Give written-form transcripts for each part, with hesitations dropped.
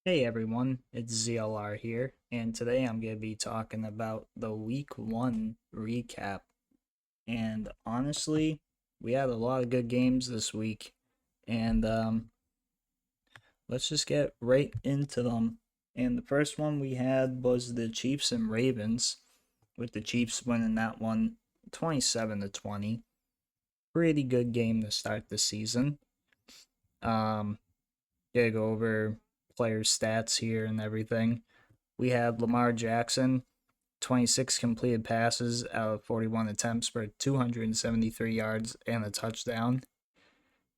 Hey everyone, it's ZLR here, and today I'm going to be talking about the week 1 recap. And honestly, we had a lot of good games this week, and let's just get right into them. And the first one we had was the Chiefs and Ravens, with the Chiefs winning that one 27-20. Pretty good game to start the season. Um, Gonna go over player stats here and everything. We had Lamar Jackson, 26 completed passes out of 41 attempts for 273 yards and a touchdown.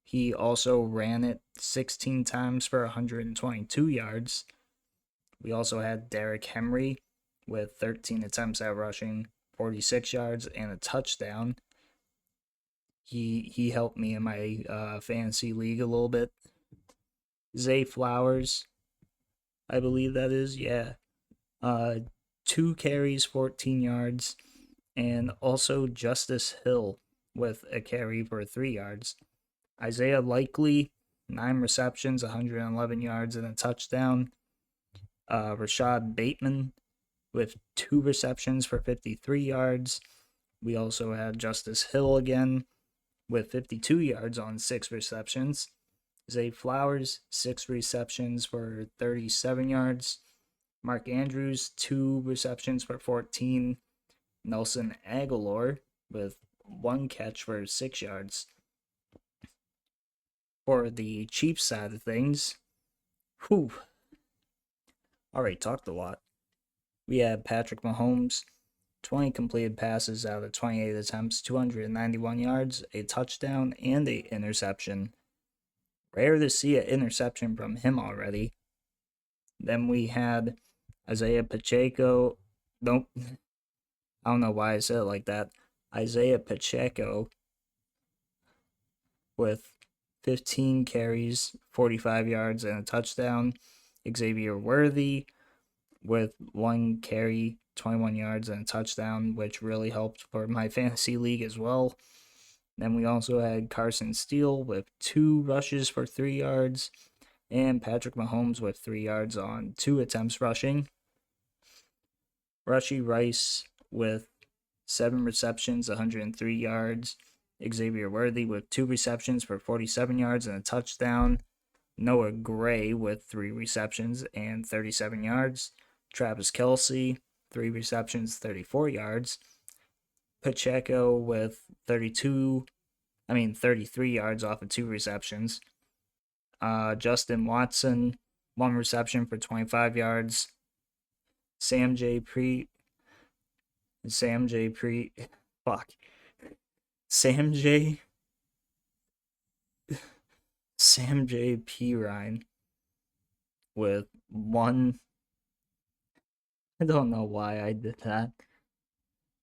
He also ran it 16 times for 122 yards. We also had Derrick Henry with 13 attempts at rushing, 46 yards and a touchdown. He helped me in my fantasy league a little bit. Zay Flowers, I believe that is, yeah. Uh, 2 carries, 14 yards, and also Justice Hill with a carry for 3 yards. Isaiah Likely, 9 receptions, 111 yards, and a touchdown. Rashad Bateman with 2 receptions for 53 yards. We also had Justice Hill again with 52 yards on 6 receptions. Zay Flowers, 6 receptions for 37 yards. Mark Andrews, 2 receptions for 14. Nelson Aguilar with 1 catch for 6 yards. For the Chiefs side of things, whew, already talked a lot. We had Patrick Mahomes, 20 completed passes out of 28 attempts, 291 yards, a touchdown, and a interception. Rare to see an interception from him already. Then we had Isaiah Pacheco. Nope, I don't know why I said it like that. Isaiah Pacheco with 15 carries, 45 yards, and a touchdown. Xavier Worthy with 1 carry, 21 yards, and a touchdown, which really helped for my fantasy league as well. Then we also had Carson Steele with 2 rushes for 3 yards, and Patrick Mahomes with 3 yards on 2 attempts rushing. Rashee Rice with 7 receptions, 103 yards. Xavier Worthy with 2 receptions for 47 yards and a touchdown. Noah Gray with 3 receptions and 37 yards. Travis Kelce, 3 receptions, 34 yards. Pacheco with 33 yards off of 2 receptions. Justin Watson, 1 reception for 25 yards. Sam J. Pre, Sam J. Pre, fuck, Sam J. Sam J. Perine with one. I don't know why I did that.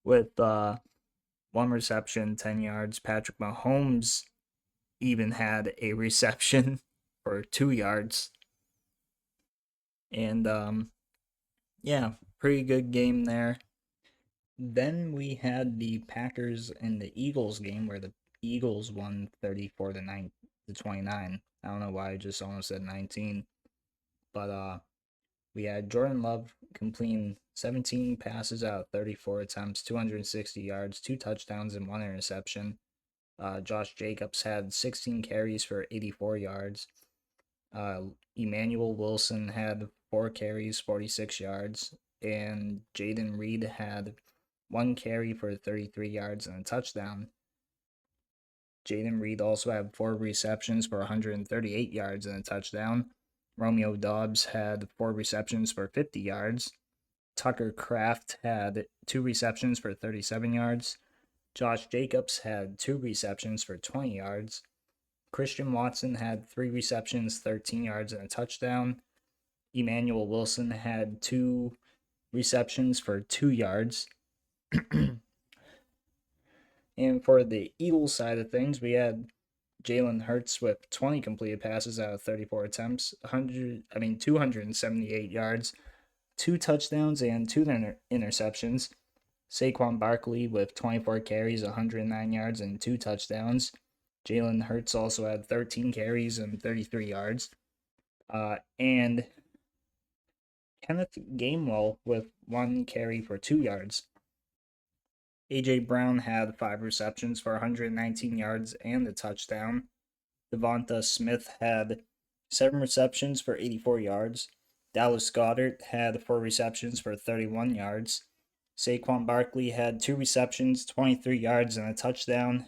With 1 reception, 10 yards. Patrick Mahomes even had a reception for 2 yards. And yeah, pretty good game there. Then we had the Packers and the Eagles game where the Eagles won 34 to 9 to 29. I don't know why I just almost said 19. But we had Jordan Love completing 17 passes out of 34 attempts, 260 yards, 2 touchdowns, and 1 interception. Josh Jacobs had 16 carries for 84 yards. Emmanuel Wilson had 4 carries, 46 yards. And Jaden Reed had 1 carry for 33 yards and a touchdown. Jaden Reed also had 4 receptions for 138 yards and a touchdown. Romeo Doubs had 4 receptions for 50 yards. Tucker Kraft had 2 receptions for 37 yards. Josh Jacobs had 2 receptions for 20 yards. Christian Watson had 3 receptions, 13 yards, and a touchdown. Emmanuel Wilson had 2 receptions for 2 yards. And for the Eagles side of things, we had Jalen Hurts with 20 completed passes out of 34 attempts, 278 yards, 2 touchdowns, and 2 interceptions. Saquon Barkley with 24 carries, 109 yards, and 2 touchdowns. Jalen Hurts also had 13 carries and 33 yards. And Kenneth Gainwell with 1 carry for 2 yards. A.J. Brown had 5 receptions for 119 yards and a touchdown. Devonta Smith had 7 receptions for 84 yards. Dallas Goedert had 4 receptions for 31 yards. Saquon Barkley had 2 receptions, 23 yards, and a touchdown.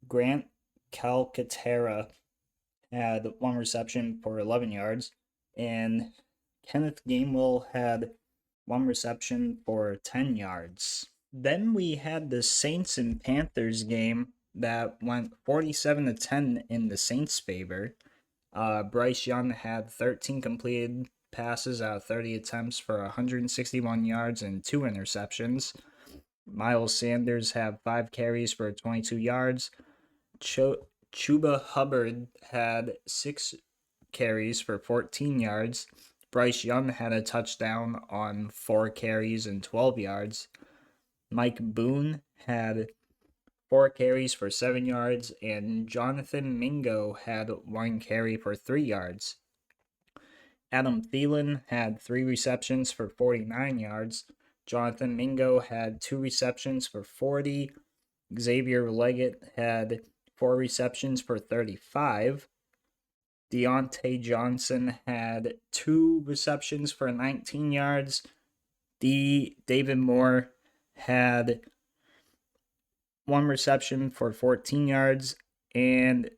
Grant Calcaterra had 1 reception for 11 yards. And Kenneth Gainwell had 1 reception for 10 yards. Then we had the Saints and Panthers game that went 47-10 in the Saints' favor. Bryce Young had 13 completed passes out of 30 attempts for 161 yards and 2 interceptions. Miles Sanders had 5 carries for 22 yards. Chuba Hubbard had 6 carries for 14 yards. Bryce Young had a touchdown on 4 carries and 12 yards. Mike Boone had 4 carries for 7 yards, and Jonathan Mingo had 1 carry for 3 yards. Adam Thielen had 3 receptions for 49 yards. Jonathan Mingo had 2 receptions for 40. Xavier Leggett had 4 receptions for 35. Deontay Johnson had 2 receptions for 19 yards. David Moore had 1 reception for 14 yards, and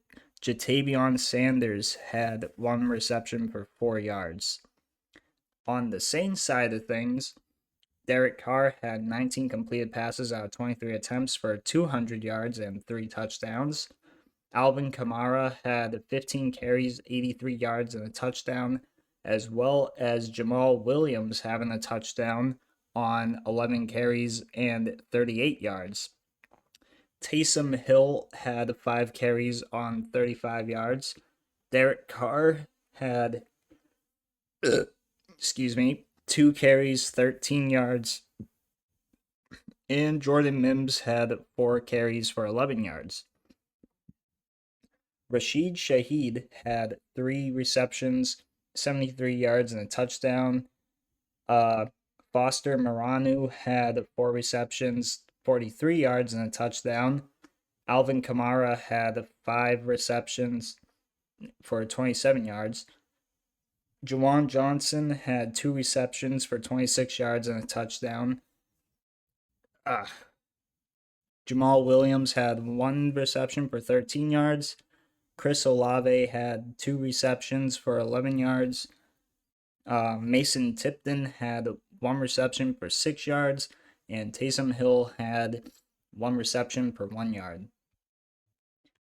Jatavion Sanders had 1 reception for 4 yards. On the Saints side of things, Derek Carr had 19 completed passes out of 23 attempts for 200 yards and 3 touchdowns. Alvin Kamara had 15 carries, 83 yards, and a touchdown, as well as Jamal Williams having a touchdown on 11 carries and 38 yards. Taysom Hill had 5 carries on 35 yards. Derek Carr had 2 carries, 13 yards. And Jordan Mims had 4 carries for 11 yards. Rashid Shaheed had 3 receptions, 73 yards, and a touchdown. Foster Maranu had 4 receptions, 43 yards, and a touchdown. Alvin Kamara had 5 receptions for 27 yards. Juwan Johnson had 2 receptions for 26 yards and a touchdown. Jamal Williams had 1 reception for 13 yards. Chris Olave had 2 receptions for 11 yards. Mason Tipton had 1 reception for 6 yards. And Taysom Hill had 1 reception for 1 yard.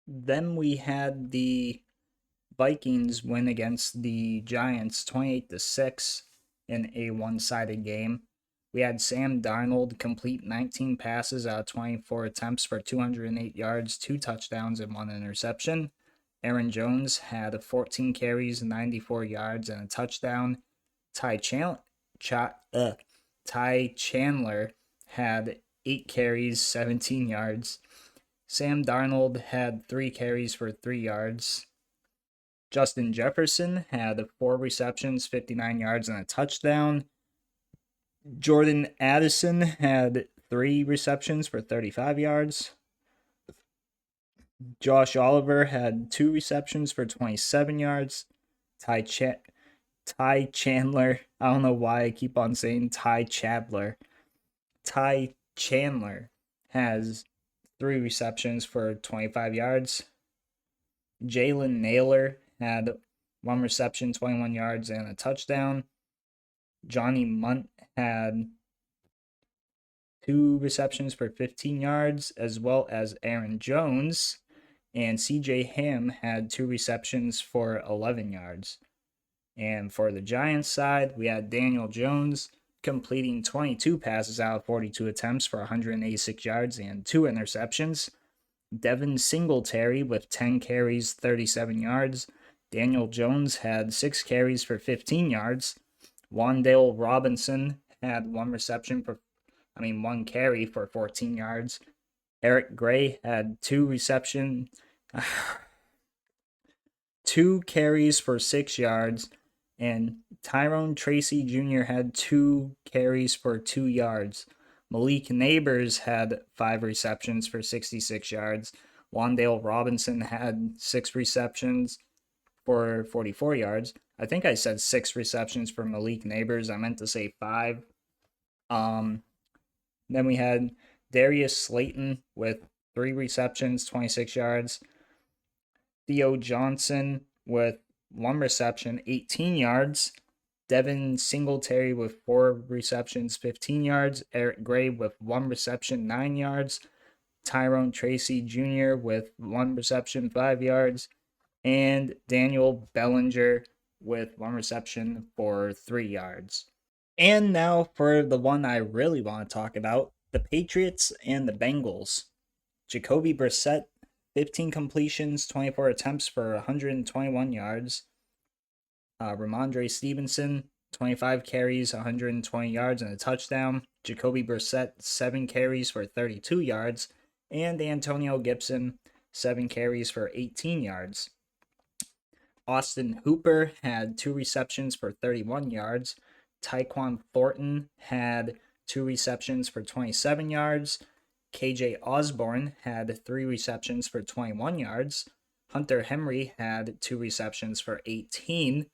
Then we had the Vikings win against the Giants 28-6 in a one-sided game. We had Sam Darnold complete 19 passes out of 24 attempts for 208 yards, 2 touchdowns, and 1 interception. Aaron Jones had 14 carries, 94 yards, and a touchdown. Ty Chandler had 8 carries, 17 yards. Sam Darnold had 3 carries for 3 yards. Justin Jefferson had 4 receptions, 59 yards, and a touchdown. Jordan Addison had 3 receptions for 35 yards. Josh Oliver had 2 receptions for 27 yards. Ty Chandler, I don't know why I keep on saying Ty Chandler. Ty Chandler has 3 receptions for 25 yards. Jalen Naylor had 1 reception, 21 yards, and a touchdown. Johnny Munt had 2 receptions for 15 yards, as well as Aaron Jones. And CJ Ham had 2 receptions for 11 yards. And for the Giants side, we had Daniel Jones completing 22 passes out of 42 attempts for 186 yards and 2 interceptions. Devin Singletary with 10 carries, 37 yards. Daniel Jones had 6 carries for 15 yards. Wan'Dale Robinson had 1 carry for 14 yards. Eric Gray had 2 carries for 6 yards. And Tyrone Tracy Jr. had 2 carries for 2 yards. Malik Neighbors had 5 receptions for 66 yards. Wandale Robinson had 6 receptions for 44 yards. I think I said 6 receptions for Malik Neighbors. I meant to say 5. Then we had Darius Slayton with 3 receptions, 26 yards. Theo Johnson with 1 reception, 18 yards. Devin Singletary with 4 receptions, 15 yards. Eric Gray with 1 reception, 9 yards. Tyrone Tracy Jr. with 1 reception, 5 yards. And Daniel Bellinger with 1 reception for 3 yards. And now for the one I really want to talk about, the Patriots and the Bengals. Jacoby Brissett, 15 completions, 24 attempts for 121 yards. Ramondre Stevenson, 25 carries, 120 yards, and a touchdown. Jacoby Brissett, 7 carries for 32 yards. And Antonio Gibson, 7 carries for 18 yards. Austin Hooper had 2 receptions for 31 yards. Tyquan Thornton had 2 receptions for 27 yards. KJ Osborne had 3 receptions for 21 yards. Hunter Henry had 2 receptions for 18.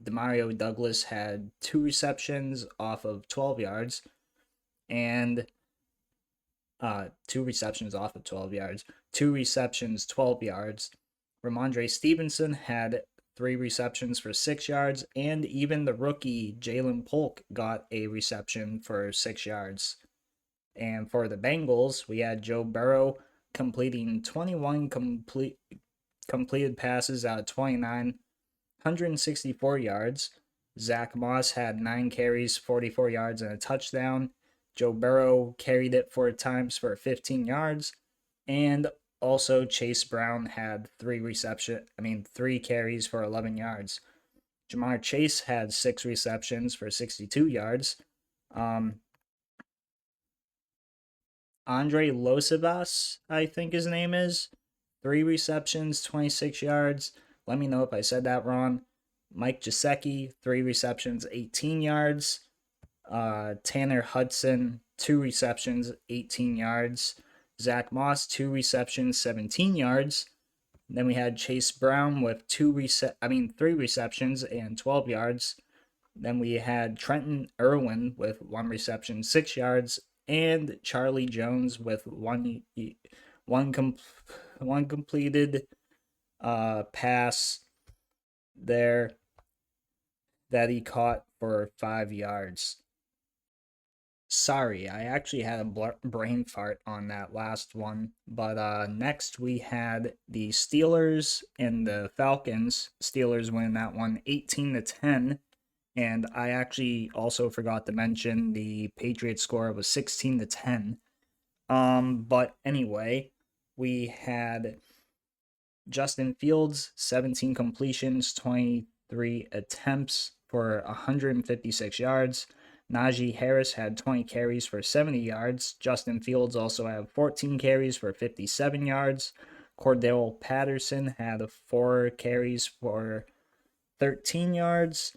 Demario Douglas had 2 receptions off of 12 yards. And 2 receptions off of 12 yards. 2 receptions, 12 yards. Ramondre Stevenson had 3 receptions for 6 yards, and even the rookie Jalen Polk got a reception for 6 yards. And for the Bengals, we had Joe Burrow completing 21 completed passes out of 29, 164 yards. Zach Moss had 9 carries, 44 yards, and a touchdown. Joe Burrow carried it 4 times for 15 yards. And also Chase Brown had 3 carries for 11 yards. Jamar Chase had 6 receptions for 62 yards. Andre Losivas, I think his name is, 3 receptions, 26 yards. Let me know if I said that wrong. Mike Gesicki, 3 receptions, 18 yards. Tanner Hudson, 2 receptions, 18 yards. Zach Moss, 2 receptions, 17 yards. Then we had Chase Brown with 3 receptions and 12 yards. Then we had Trenton Irwin with 1 reception, 6 yards, and Charlie Jones with one completed pass there that he caught for 5 yards. Sorry, I actually had a brain fart on that last one. But next we had the Steelers and the Falcons. Steelers win that one 18-10. And I actually also forgot to mention the Patriots score was 16-10. But anyway, we had Justin Fields, 17 completions, 23 attempts for 156 yards. Najee Harris had 20 carries for 70 yards. Justin Fields also had 14 carries for 57 yards. Cordell Patterson had 4 carries for 13 yards.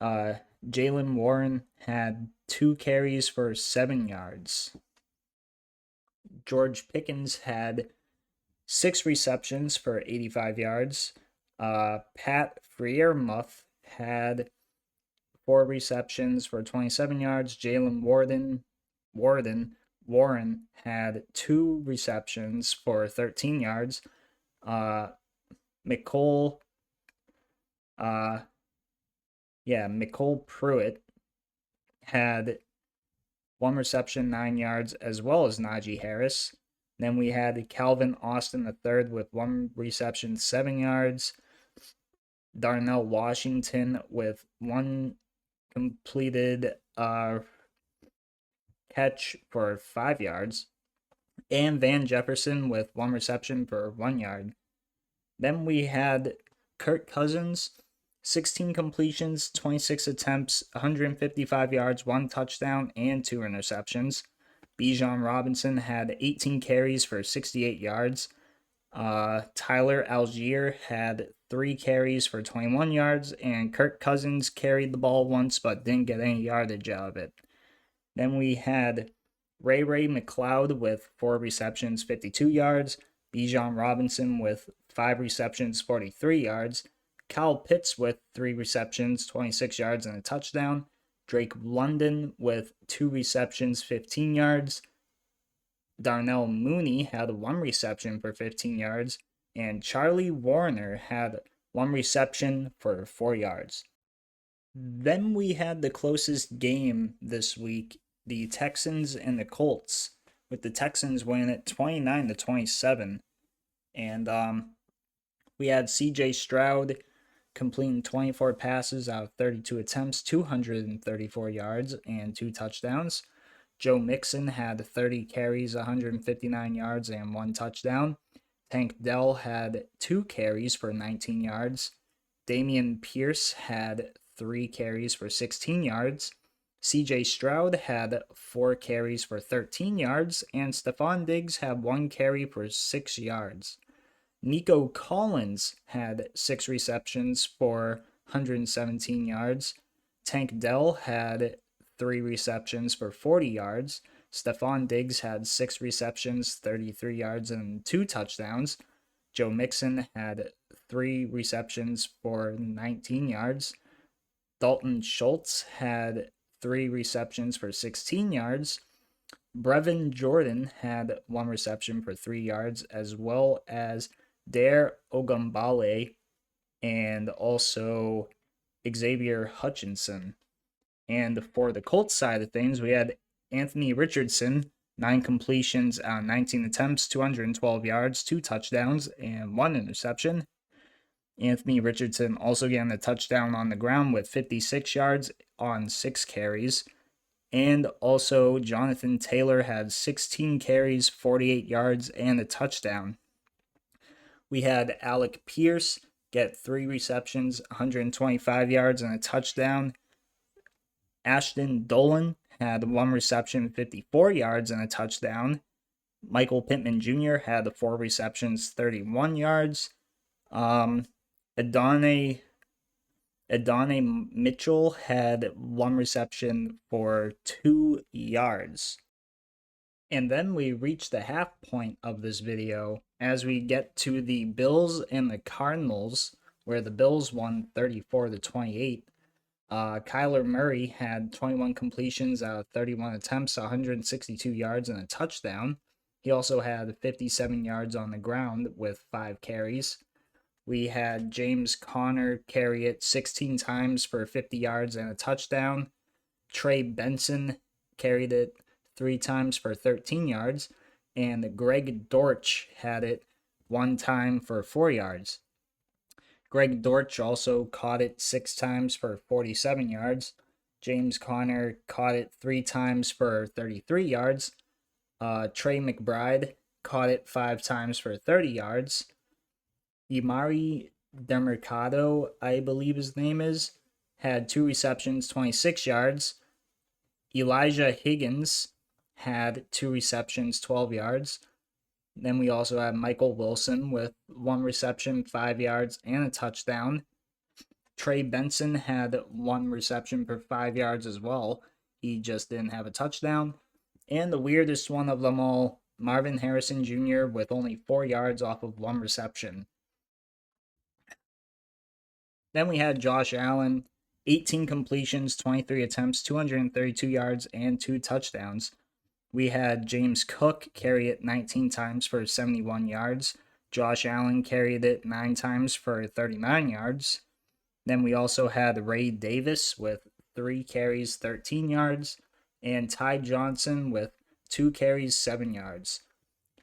Jaylen Warren had 2 carries for 7 yards. George Pickens had 6 receptions for 85 yards. Pat Freiermuth had 4 receptions for 27 yards. Jalen Warren had 2 receptions for 13 yards. Mecole Pruitt had 1 reception, 9 yards, as well as Najee Harris. Then we had Calvin Austin III with 1 reception, 7 yards. Darnell Washington with 1 completed catch for 5 yards. And Van Jefferson with 1 reception for 1 yard. Then we had Kirk Cousins, 16 completions, 26 attempts, 155 yards, 1 touchdown, and 2 interceptions. Bijan Robinson had 18 carries for 68 yards. Tyler Algier had 3 carries for 21 yards, and Kirk Cousins carried the ball once but didn't get any yardage out of it. Then we had Ray McCloud with 4 receptions, 52 yards, Bijan Robinson with 5 receptions, 43 yards, Kyle Pitts with 3 receptions, 26 yards, and a touchdown, Drake London with 2 receptions, 15 yards, Darnell Mooney had 1 reception for 15 yards, and Charlie Warner had 1 reception for 4 yards. Then we had the closest game this week, the Texans and the Colts, with the Texans winning it 29-27. And we had CJ Stroud completing 24 passes out of 32 attempts, 234 yards, and 2 touchdowns. Joe Mixon had 30 carries, 159 yards, and 1 touchdown. Tank Dell had 2 carries for 19 yards. Dameon Pierce had 3 carries for 16 yards. CJ Stroud had 4 carries for 13 yards, and Stephon Diggs had 1 carry for 6 yards. Nico Collins had 6 receptions for 117 yards. Tank Dell had 3 receptions for 40 yards. Stephon Diggs had 6 receptions, 33 yards, and 2 touchdowns. Joe Mixon had 3 receptions for 19 yards. Dalton Schultz had 3 receptions for 16 yards. Brevin Jordan had 1 reception for 3 yards, as well as Dare Ogunbowale and also Xavier Hutchinson. And for the Colts side of things, we had Anthony Richardson, 9 completions out of 19 attempts, 212 yards, 2 touchdowns, and 1 interception. Anthony Richardson also getting a touchdown on the ground with 56 yards on 6 carries. And also Jonathan Taylor had 16 carries, 48 yards, and a touchdown. We had Alec Pierce get 3 receptions, 125 yards, and a touchdown. Ashton Dolan had 1 reception, 54 yards, and a touchdown. Michael Pittman Jr. had 4 receptions, 31 yards. Adonai Mitchell had 1 reception for 2 yards. And then we reach the half point of this video as we get to the Bills and the Cardinals, where the Bills won 34-28. Kyler Murray had 21 completions out of 31 attempts, 162 yards, and a touchdown. He also had 57 yards on the ground with 5 carries. We had James Conner carry it 16 times for 50 yards and a touchdown. Trey Benson carried it 3 times for 13 yards. And Greg Dortch had it 1 time for 4 yards. Greg Dortch also caught it 6 times for 47 yards. James Conner caught it 3 times for 33 yards. Trey McBride caught it 5 times for 30 yards. Imari Demercado, I believe his name is, had 2 receptions, 26 yards. Elijah Higgins had 2 receptions, 12 yards. Then we also have Michael Wilson with 1 reception, 5 yards, and a touchdown. Trey Benson had 1 reception for 5 yards as well. He just didn't have a touchdown. And the weirdest one of them all, Marvin Harrison Jr. with only 4 yards off of 1 reception. Then we had Josh Allen, 18 completions, 23 attempts, 232 yards, and 2 touchdowns. We had James Cook carry it 19 times for 71 yards. Josh Allen carried it 9 times for 39 yards. Then we also had Ray Davis with 3 carries, 13 yards. And Ty Johnson with 2 carries, 7 yards.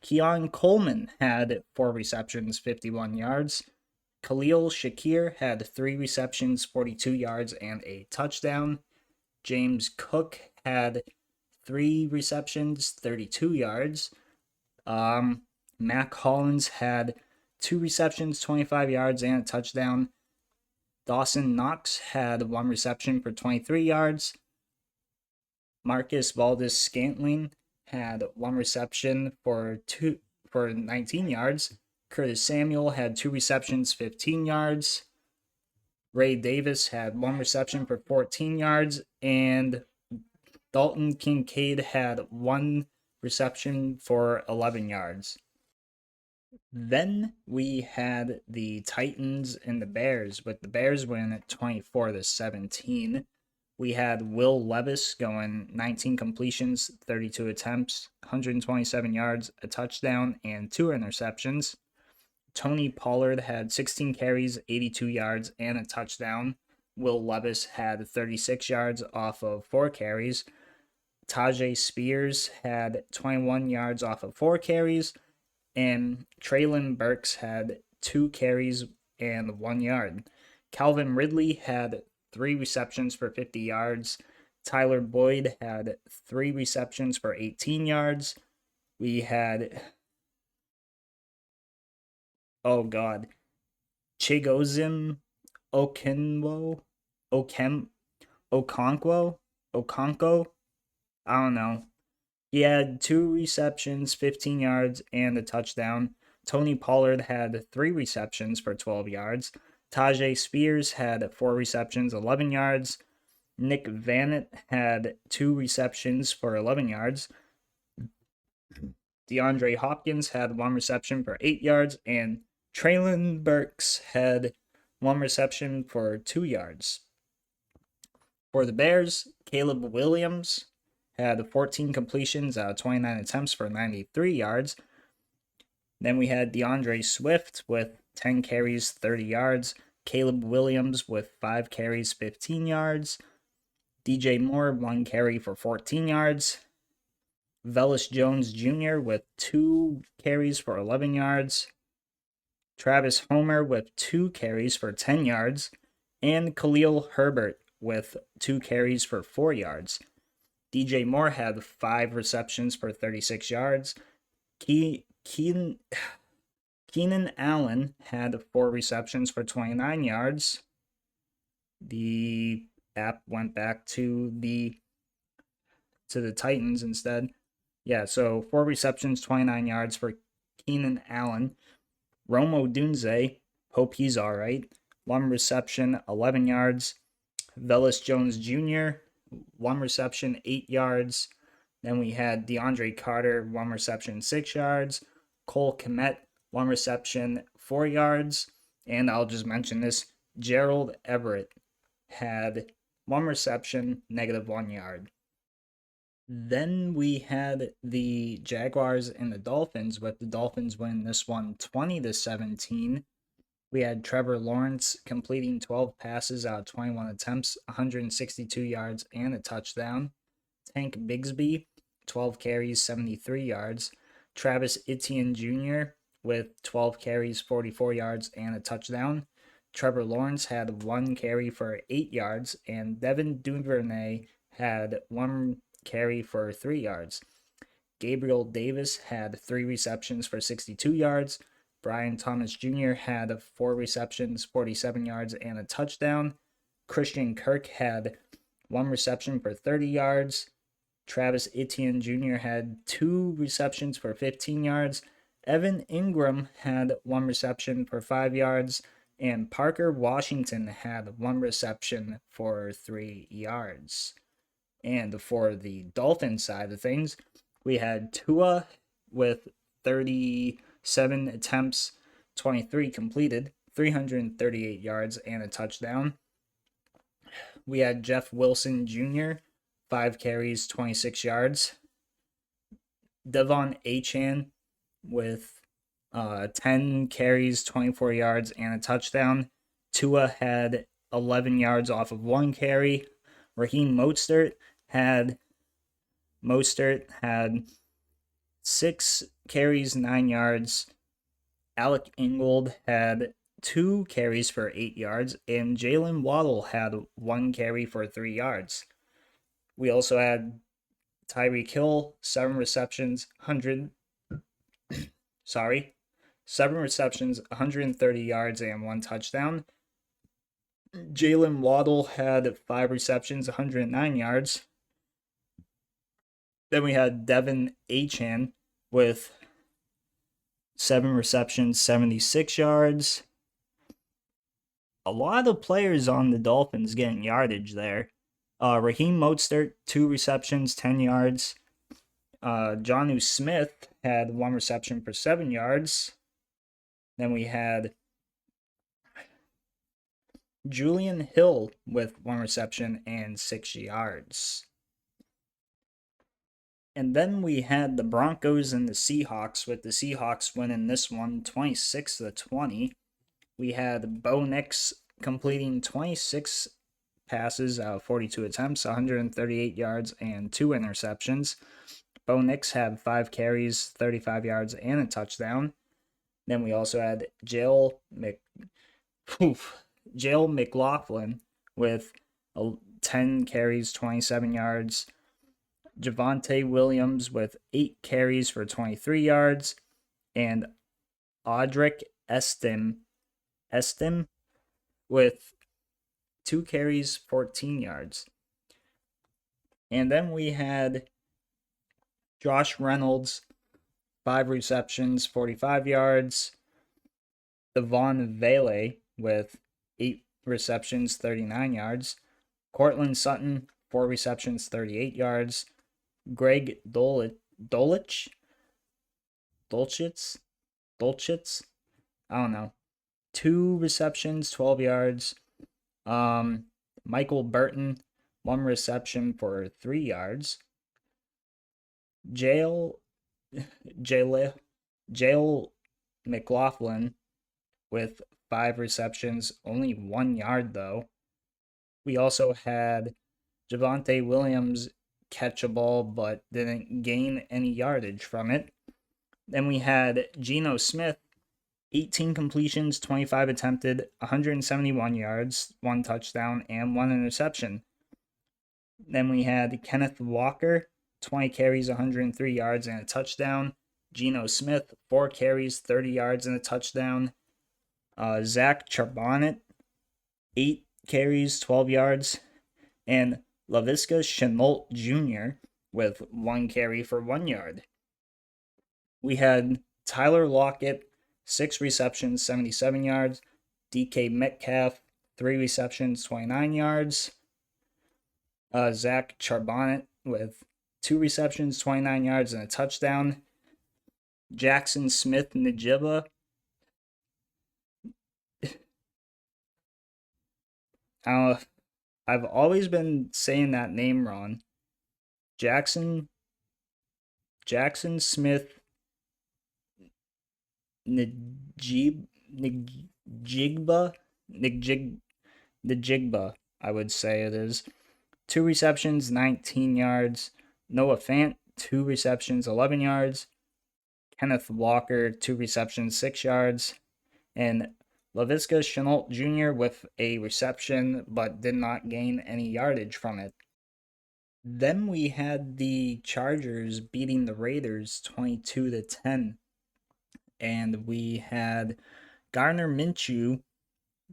Keon Coleman had 4 receptions, 51 yards. Khalil Shakir had 3 receptions, 42 yards, and a touchdown. James Cook had 3 receptions, 32 yards. Mac Hollins had 2 receptions, 25 yards, and a touchdown. Dawson Knox had 1 reception for 23 yards. Marcus Valdes-Scantling had 1 reception for 19 yards. Curtis Samuel had 2 receptions, 15 yards. Ray Davis had 1 reception for 14 yards. And Dalton Kincaid had 1 reception for 11 yards. Then we had the Titans and the Bears, with the Bears winning at 24-17. We had Will Levis going 19 completions, 32 attempts, 127 yards, a touchdown, and 2 interceptions. Tony Pollard had 16 carries, 82 yards, and a touchdown. Will Levis had 36 yards off of 4 carries. Tajay Spears had 21 yards off of 4 carries. And Traylon Burks had 2 carries and 1 yard. Calvin Ridley had 3 receptions for 50 yards. Tyler Boyd had 3 receptions for 18 yards. We had, Chigozim Okonkwo, I don't know. He had 2 receptions, 15 yards, and a touchdown. Tony Pollard had 3 receptions for 12 yards. Tajay Spears had 4 receptions, 11 yards. Nick Vannett had 2 receptions for 11 yards. DeAndre Hopkins had 1 reception for 8 yards. And Traylon Burks had 1 reception for 2 yards. For the Bears, Caleb Williams had 14 completions out of 29 attempts for 93 yards. Then we had DeAndre Swift with 10 carries, 30 yards. Caleb Williams with 5 carries, 15 yards. DJ Moore, 1 carry for 14 yards. Velus Jones Jr. with 2 carries for 11 yards. Travis Homer with 2 carries for 10 yards. And Khalil Herbert with 2 carries for 4 yards. DJ Moore had 5 receptions for 36 yards. Keenan Allen had 4 receptions for 29 yards. The app went back to the Titans instead. Yeah, so 4 receptions, 29 yards for Keenan Allen. Rome Odunze, hope he's all right. 1 reception, 11 yards. Velus Jones Jr., 1 reception, 8 yards. Then we had DeAndre Carter, 1 reception, 6 yards. Cole Kmet, 1 reception, 4 yards. And I'll just mention this, Gerald Everett had 1 reception, -1 yard. Then we had the Jaguars and the Dolphins, with the Dolphins winning this one 20-17. We had Trevor Lawrence completing 12 passes out of 21 attempts, 162 yards, and a touchdown. Tank Bigsby, 12 carries, 73 yards. Travis Etienne Jr. with 12 carries, 44 yards, and a touchdown. Trevor Lawrence had 1 carry for 8 yards, and Devin Duvernay had 1 carry for 3 yards. Gabriel Davis had 3 receptions for 62 yards. Brian Thomas Jr. had 4 receptions, 47 yards, and a touchdown. Christian Kirk had 1 reception for 30 yards. Travis Etienne Jr. had 2 receptions for 15 yards. Evan Ingram had 1 reception for 5 yards. And Parker Washington had 1 reception for 3 yards. And for the Dolphins side of things, we had Tua with 37 attempts, 23 completed, 338 yards, and a touchdown. We had Jeff Wilson Jr., 5 carries, 26 yards. Devon Achane with 10 carries, 24 yards, and a touchdown. Tua had 11 yards off of 1 carry. Raheem Mostert had 6 carries, 9 yards. Alec Ingold had 2 carries for 8 yards, and Jalen Waddle had 1 carry for 3 yards. We also had Tyreek Hill, 7 receptions, 130 yards, and 1 touchdown. Jalen Waddle had 5 receptions, 109 yards. Then we had Devon Achane with 7 receptions, 76 yards. A lot of players on the Dolphins getting yardage there. Raheem Mostert, 2 receptions, 10 yards. Jonnu Smith had 1 reception for 7 yards. Then we had Julian Hill with 1 reception and 6 yards. And then we had the Broncos and the Seahawks, with the Seahawks winning this one 26-20. We had Bo Nix completing 26 passes out of 42 attempts, 138 yards, and 2 interceptions. Bo Nix had 5 carries, 35 yards, and a touchdown. Then we also had Jale McLaughlin with 10 carries, 27 yards. Javonte Williams with 8 carries for 23 yards. And Audric Estim with 2 carries, 14 yards. And then we had Josh Reynolds, 5 receptions, 45 yards. Devon Vele with 8 receptions, 39 yards. Cortland Sutton, 4 receptions, 38 yards. Greg Dulcich, I don't know, 2 receptions, 12 yards. Michael Burton, 1 reception for 3 yards. Jale McLaughlin with 5 receptions, only 1 yard though. We also had Javonte Williams catch a ball but didn't gain any yardage from it. Then we had Geno Smith, 18 completions, 25 attempted, 171 yards, 1 touchdown, and 1 interception. Then we had Kenneth Walker, 20 carries, 103 yards, and a touchdown. Geno Smith, 4 carries, 30 yards, and a touchdown. Zach Charbonnet, 8 carries, 12 yards. And Laviska Shenault Jr. with 1 carry for 1 yard. We had Tyler Lockett, 6 receptions, 77 yards. DK Metcalf, 3 receptions, 29 yards. Zach Charbonnet with 2 receptions, 29 yards, and a touchdown. Jackson Smith Njigba, I've always been saying that name wrong. Jackson Smith Njigba, I would say it is. 2 receptions, 19 yards. Noah Fant, 2 receptions, 11 yards. Kenneth Walker, 2 receptions, 6 yards. And Laviska Shenault Jr. with a reception but did not gain any yardage from it. Then we had the Chargers beating the Raiders 22-10. And we had Gardner Minshew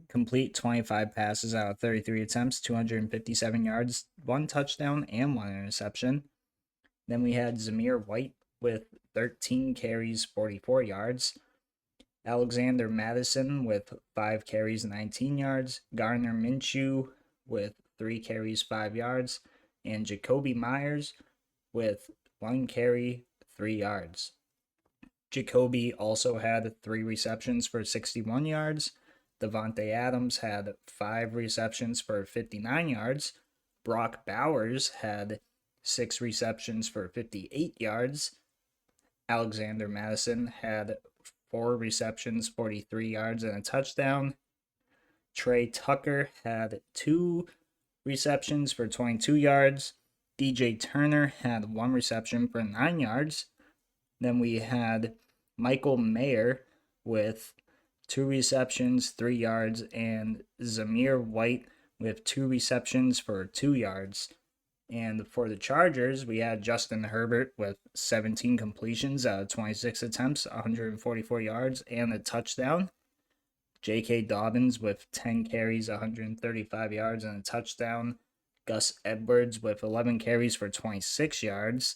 complete 25 passes out of 33 attempts, 257 yards, 1 touchdown, and 1 interception. Then we had Zamir White with 13 carries, 44 yards. Alexander Madison with 5 carries, 19 yards. Gardner Minshew with 3 carries, 5 yards. And Jacoby Myers with 1 carry, 3 yards. Jacoby also had 3 receptions for 61 yards. Devontae Adams had 5 receptions for 59 yards. Brock Bowers had 6 receptions for 58 yards. Alexander Madison had 4 receptions, 43 yards, and a touchdown. Trey Tucker had 2 receptions for 22 yards. DJ Turner had 1 reception for 9 yards. Then we had Michael Mayer with 2 receptions, 3 yards, and Zamir White with 2 receptions for 2 yards. And for the Chargers, we had Justin Herbert with 17 completions out of 26 attempts, 144 yards, and a touchdown. J.K. Dobbins with 10 carries, 135 yards, and a touchdown. Gus Edwards with 11 carries for 26 yards.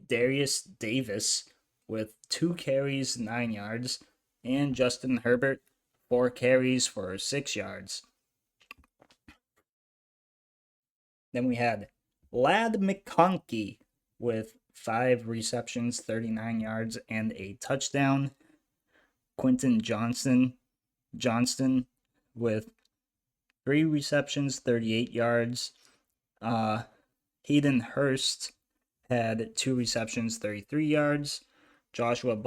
Darius Davis with 2 carries, 9 yards, and Justin Herbert, 4 carries for 6 yards. Then we had Ladd McConkey with 5 receptions, 39 yards, and a touchdown. Quentin Johnston with 3 receptions, 38 yards. Hayden Hurst had 2 receptions, 33 yards. Joshua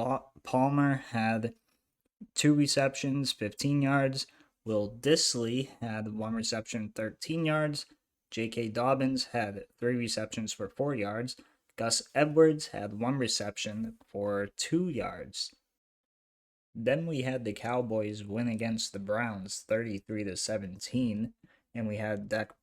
Palmer had 2 receptions, 15 yards. Will Dissly had 1 reception, 13 yards. J.K. Dobbins had 3 receptions for 4 yards. Gus Edwards had 1 reception for 2 yards. Then we had the Cowboys win against the Browns 33-17, and we had Dak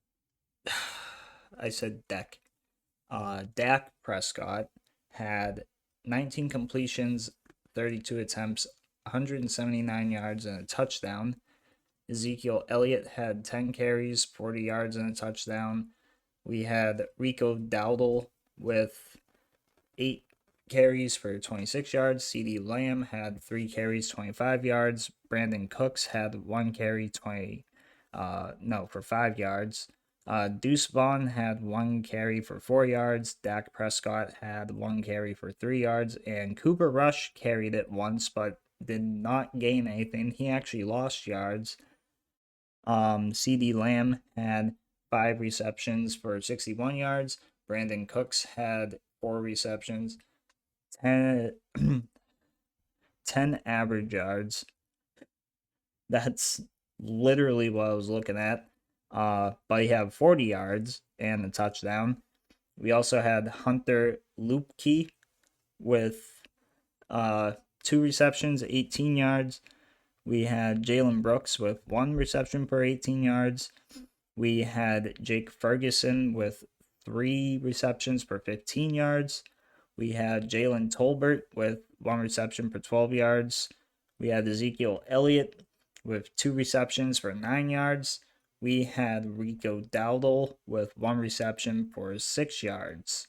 Prescott had 19 completions, 32 attempts, 179 yards, and a touchdown. Ezekiel Elliott had 10 carries, 40 yards, and a touchdown. We had Rico Dowdle with 8 carries for 26 yards. CeeDee Lamb had 3 carries, 25 yards. Brandon Cooks had 1 carry, for 5 yards. Deuce Vaughn had 1 carry for 4 yards. Dak Prescott had 1 carry for 3 yards. And Cooper Rush carried it once, but did not gain anything. He actually lost yards. CeeDee Lamb had 5 receptions for 61 yards. Brandon Cooks had 4 receptions, 10 average yards. That's literally what I was looking at. But he had 40 yards and a touchdown. We also had Hunter Luepke with 2 receptions, 18 yards. We had Jalen Brooks with 1 reception for 18 yards. We had Jake Ferguson with 3 receptions for 15 yards. We had Jalen Tolbert with 1 reception for 12 yards. We had Ezekiel Elliott with 2 receptions for 9 yards. We had Rico Dowdle with 1 reception for 6 yards.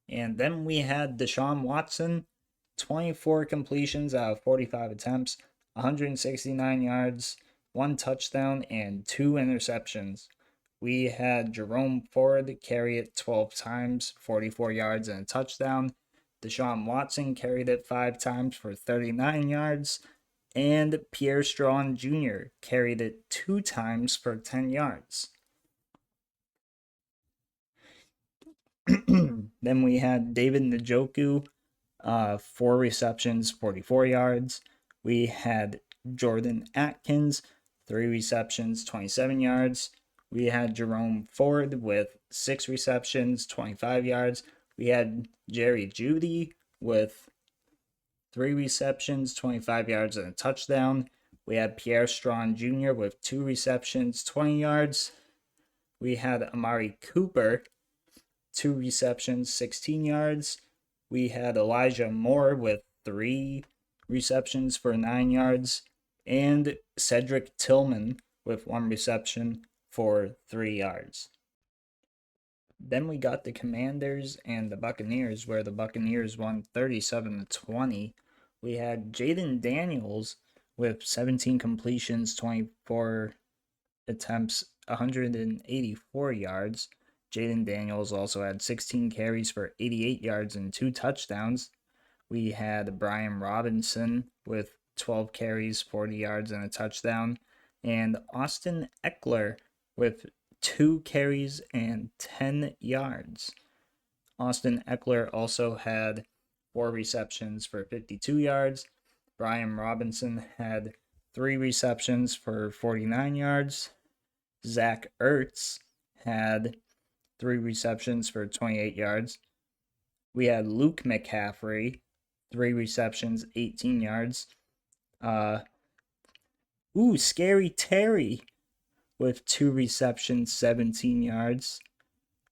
And then we had Deshaun Watson, 24 completions out of 45 attempts, 169 yards, 1 touchdown, and 2 interceptions. We had Jerome Ford carry it 12 times, 44 yards, and a touchdown. Deshaun Watson carried it 5 times for 39 yards. And Pierre Strong Jr. carried it 2 times for 10 yards. Then we had David Njoku, 4 receptions, 44 yards. We had Jordan Atkins, 3 receptions, 27 yards. We had Jerome Ford with 6 receptions, 25 yards. We had Jerry Jeudy with 3 receptions, 25 yards, and a touchdown. We had Pierre Strong Jr. with 2 receptions, 20 yards. We had Amari Cooper, 2 receptions, 16 yards. We had Elijah Moore with 3 receptions for 9 yards. And Cedric Tillman with 1 reception for 3 yards. Then we got the Commanders and the Buccaneers, where the Buccaneers won 37-20. We had Jaden Daniels with 17 completions, 24 attempts, 184 yards. Jaden Daniels also had 16 carries for 88 yards and 2 touchdowns. We had Brian Robinson with 12 carries, 40 yards, and a touchdown. And Austin Eckler with 2 carries and 10 yards. Austin Eckler also had 4 receptions for 52 yards. Brian Robinson had 3 receptions for 49 yards. Zach Ertz had 3 receptions for 28 yards. We had Luke McCaffrey, 3 receptions, 18 yards. Scary Terry with 2 receptions, 17 yards.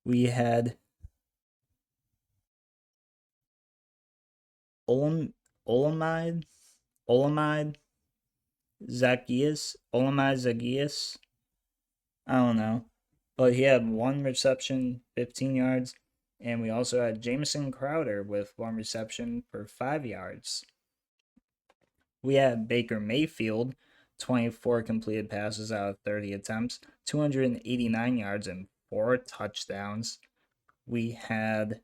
We had Olamide Zacchaeus. I don't know. But he had 1 reception, 15 yards. And we also had Jamison Crowder with 1 reception for 5 yards. We had Baker Mayfield, 24 completed passes out of 30 attempts, 289 yards and 4 touchdowns. We had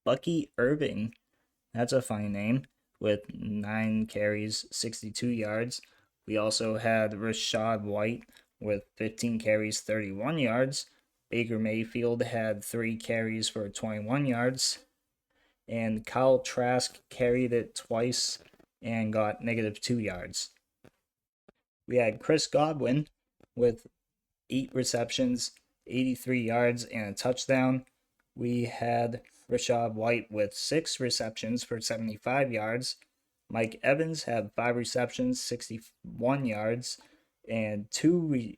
Bucky Irving, that's a funny name, with 9 carries, 62 yards. We also had Rachaad White with 15 carries, 31 yards. Baker Mayfield had 3 carries for 21 yards. And Kyle Trask carried it twice and got -2 yards. We had Chris Godwin with 8 receptions, 83 yards, and a touchdown. We had Rachaad White with 6 receptions for 75 yards. Mike Evans had 5 receptions, 61 yards, and two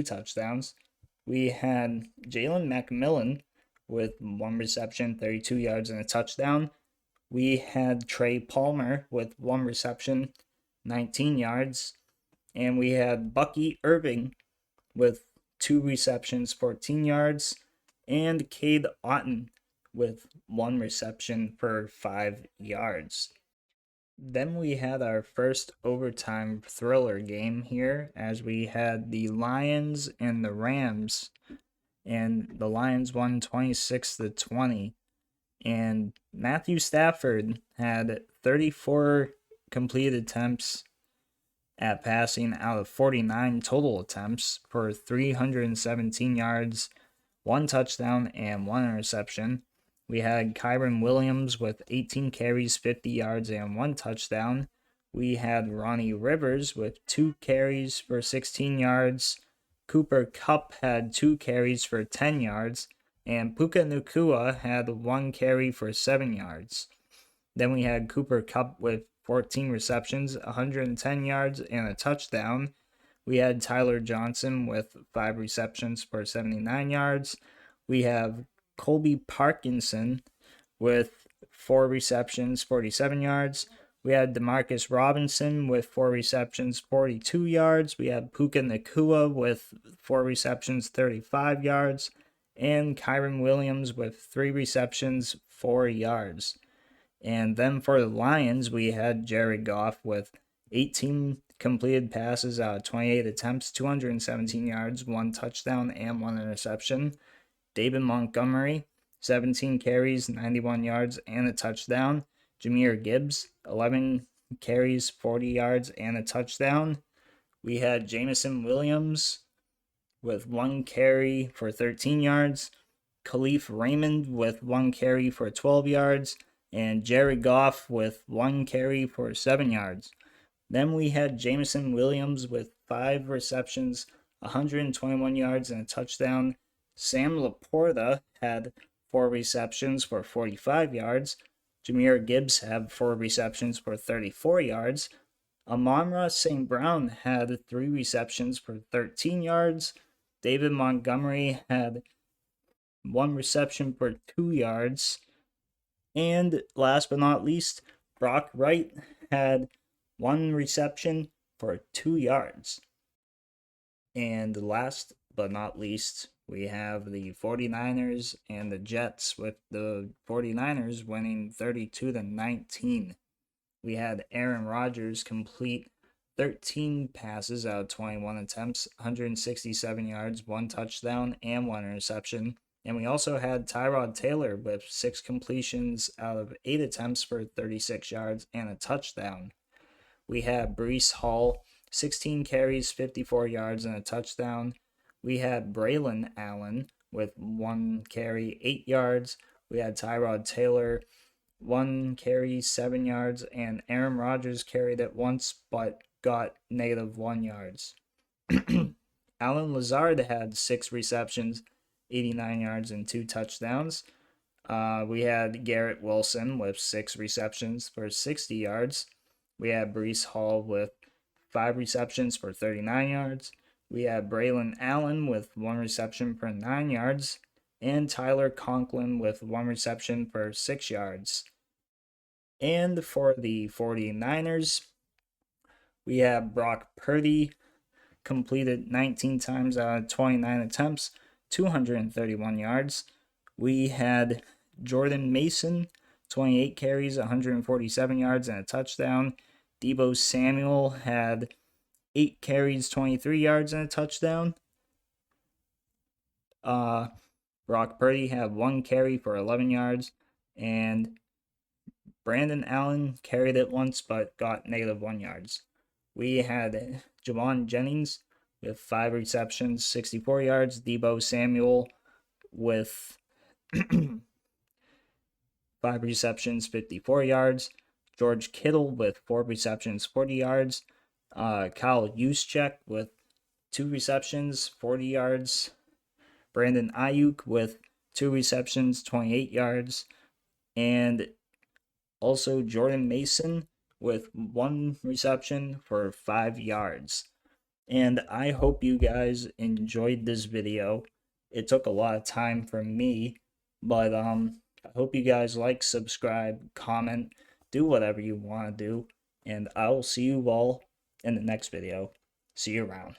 touchdowns. We had Jalen McMillan with 1 reception, 32 yards, and a touchdown. We had Trey Palmer with 1 reception, 19 yards. And we had Bucky Irving with 2 receptions, 14 yards. And Cade Otton with 1 reception for 5 yards. Then we had our first overtime thriller game here as we had the Lions and the Rams. And the Lions won 26-20. And Matthew Stafford had 34 completed attempts at passing out of 49 total attempts for 317 yards, 1 touchdown, and 1 interception. We had Kyren Williams with 18 carries, 50 yards, and 1 touchdown. We had Ronnie Rivers with 2 carries for 16 yards. Cooper Kupp had 2 carries for 10 yards. And Puka Nacua had 1 carry for 7 yards. Then we had Cooper Kupp with 14 receptions, 110 yards, and a touchdown. We had Tyler Johnson with 5 receptions for 79 yards. We have Colby Parkinson with 4 receptions, 47 yards. We had Demarcus Robinson with 4 receptions, 42 yards. We had Puka Nacua with 4 receptions, 35 yards. And Kyren Williams with 3 receptions, 4 yards. And then for the Lions, we had Jared Goff with 18 completed passes out of 28 attempts, 217 yards, 1 touchdown, and 1 interception. David Montgomery, 17 carries, 91 yards, and a touchdown. Jahmyr Gibbs, 11 carries, 40 yards, and a touchdown. We had Jameson Williams with 1 carry for 13 yards. Khalif Raymond with 1 carry for 12 yards. And Jared Goff with 1 carry for 7 yards. Then we had Jameson Williams with 5 receptions, 121 yards, and a touchdown. Sam Laporta had 4 receptions for 45 yards. Jahmyr Gibbs had 4 receptions for 34 yards. Amon-Ra St. Brown had 3 receptions for 13 yards. David Montgomery had 1 reception for 2 yards. And last but not least, Brock Wright had 1 reception for 2 yards. And last but not least, we have the 49ers and the Jets, with the 49ers winning 32-19. We had Aaron Rodgers complete 13 passes out of 21 attempts, 167 yards, 1 touchdown, and 1 interception. And we also had Tyrod Taylor with 6 completions out of 8 attempts for 36 yards and a touchdown. We had Breece Hall, 16 carries, 54 yards, and a touchdown. We had Braylon Allen with 1 carry, 8 yards. We had Tyrod Taylor, 1 carry, 7 yards, and Aaron Rodgers carried it once but got -1 yards. Allen Lazard had 6 receptions, 89 yards, and 2 touchdowns. We had Garrett Wilson with 6 receptions for 60 yards. We had Breece Hall with 5 receptions for 39 yards. We had Braylon Allen with 1 reception for 9 yards. And Tyler Conklin with 1 reception for 6 yards. And for the 49ers, we have Brock Purdy, completed 19 times out of 29 attempts, 231 yards. We had Jordan Mason, 28 carries, 147 yards, and a touchdown. Deebo Samuel had 8 carries, 23 yards, and a touchdown. Brock Purdy had 1 carry for 11 yards, and Brandon Allen carried it once but got -1 yards. We had Javon Jennings with 5 receptions, 64 yards. Deebo Samuel with 5 receptions, 54 yards. George Kittle with 4 receptions, 40 yards. Kyle Juszczyk with 2 receptions, 40 yards. Brandon Ayuk with 2 receptions, 28 yards. And also Jordan Mason with 1 reception for 5 yards. And I hope you guys enjoyed this video. It took a lot of time for me, but I hope you guys like, subscribe, comment, do whatever you want to do, and I'll see you all in the next video. See you around.